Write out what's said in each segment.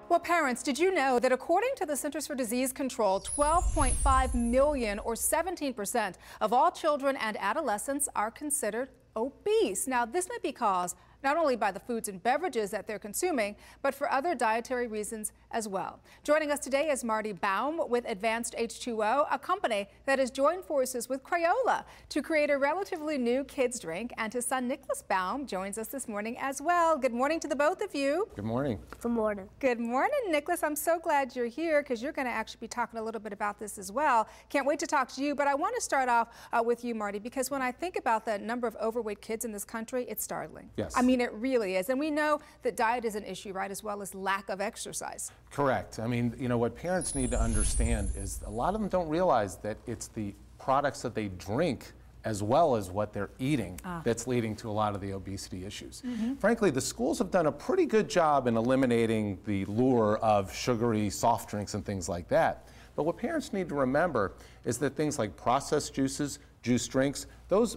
Well, parents, did you know that according to the Centers for Disease Control, 12.5 million or 17% of all children and adolescents are considered obese? Now, this may be caused not only by the foods and beverages that they're consuming, but for other dietary reasons as well. Joining us today is Marty Baum with Advanced H2O, a company that has joined forces with Crayola to create a relatively new kids drink, and his son Nicholas Baum joins us this morning as well. Good morning to the both of you. Good morning. Good morning. Good morning, Nicholas. I'm so glad you're here because you're going to actually be talking a little bit about this as well. Can't wait to talk to you, but I want to start off with you, Marty, because when I think about the number of overweight kids in this country, it's startling. Yes. I mean, it really is. And we know that diet is an issue, right, as well as lack of exercise. Correct. I mean, you know, what parents need to understand is a lot of them don't realize that it's the products that they drink as well as what they're eating that's leading to a lot of the obesity issues. Frankly, the schools have done a pretty good job in eliminating the lure of sugary soft drinks and things like that. But what parents need to remember is that things like processed juices, juice drinks,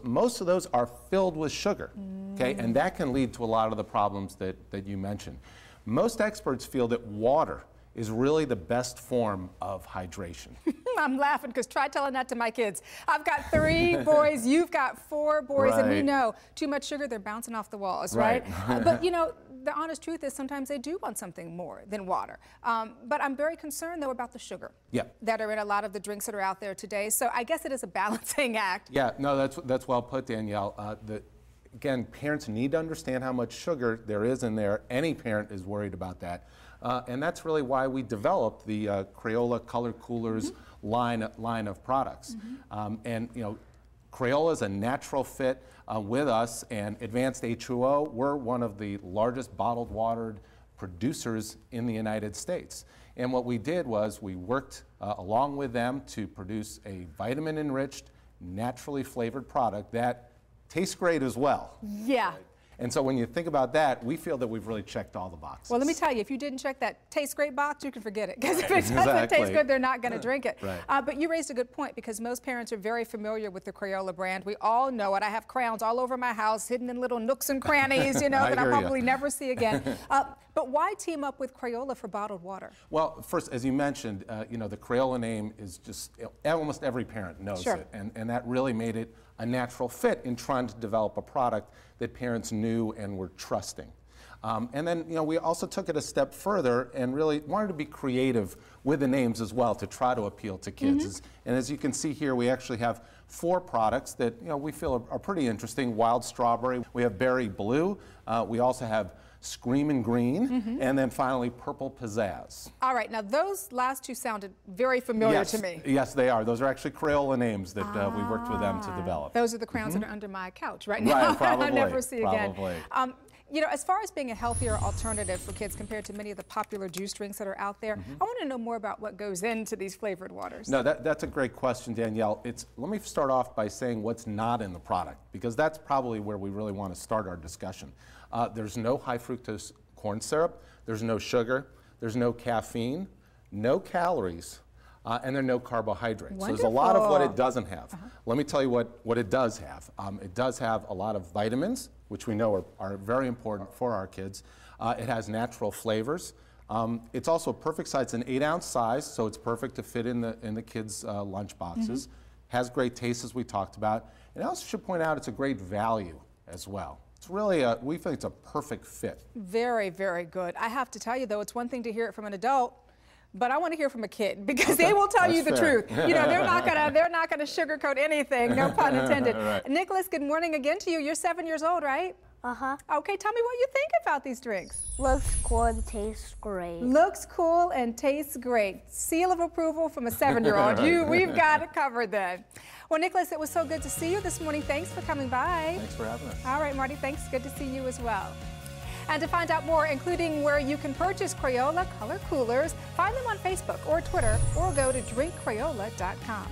most of those are filled with sugar, okay? And that can lead to a lot of the problems that you mentioned. Most experts feel that water is really the best form of hydration. I'm laughing because try telling that to my kids. I've got 3 boys, you've got 4 boys, and we know too much sugar, they're bouncing off the walls, right? But you know, the honest truth is sometimes they do want something more than water. But I'm very concerned though about the sugar that are in a lot of the drinks that are out there today. So I guess it is a balancing act. Yeah, no, that's well put, Danielle. Again, parents need to understand how much sugar there is in there. Any parent is worried about that. And that's really why we developed the Crayola Color Coolerz line of products. And you know, Crayola is a natural fit with us, and Advanced H2O, we're one of the largest bottled water producers in the United States. And what we did was we worked along with them to produce a vitamin-enriched, naturally flavored product that tastes great as well. Yeah. Right? And so when you think about that, we feel that we've really checked all the boxes. Well, let me tell you, if you didn't check that tastes great box, you can forget it. Because if it doesn't taste good, they're not going to drink it. But you raised a good point, because most parents are very familiar with the Crayola brand. We all know it. I have crayons all over my house, hidden in little nooks and crannies, you know, that I'll probably never see again. But why team up with Crayola for bottled water? Well, first, as you mentioned, you know, the Crayola name is just, almost every parent knows it. And that really made it a natural fit in trying to develop a product that parents knew and were trusting. And then, you know, we also took it a step further and really wanted to be creative with the names as well to try to appeal to kids. And as you can see here, we actually have 4 products that, you know, we feel are pretty interesting. Wild Strawberry, we have Berry Blue, we also have Screamin' Green, and then finally Purple Pizzazz. All right, now those last 2 sounded very familiar to me. Yes, they are. Those are actually Crayola names that we worked with them to develop. Those are the crayons that are under my couch right now. Right, probably. I never see again. Probably. You know, as far as being a healthier alternative for kids compared to many of the popular juice drinks that are out there, I want to know more about what goes into these flavored waters. No, that's a great question, Danielle. Let me start off by saying what's not in the product, because that's probably where we really want to start our discussion. There's no high fructose corn syrup, there's no sugar, there's no caffeine, no calories, and there are no carbohydrates. Wonderful. So there's a lot of what it doesn't have. Let me tell you what it does have. It does have a lot of vitamins, which we know are very important for our kids. It has natural flavors. It's also a perfect size. It's an 8-ounce size, so it's perfect to fit in the kids' lunch boxes. Has great taste, as we talked about. And I also should point out it's a great value as well. It's really, we think it's a perfect fit. Very, very good. I have to tell you, though, it's one thing to hear it from an adult, but I want to hear from a kid, because they will tell you the truth. You know, they're not gonna sugarcoat anything, no pun intended. Nicholas, good morning again to you. You're 7 years old, right? Okay, tell me what you think about these drinks. Looks cool and tastes great. Looks cool and tastes great. Seal of approval from a 7-year-old. We've got it covered then. Well, Nicholas, it was so good to see you this morning. Thanks for coming by. Thanks for having us. All right, Marty, thanks. Good to see you as well. And to find out more, including where you can purchase Crayola Color Coolerz, find them on Facebook or Twitter, or go to drinkcrayola.com.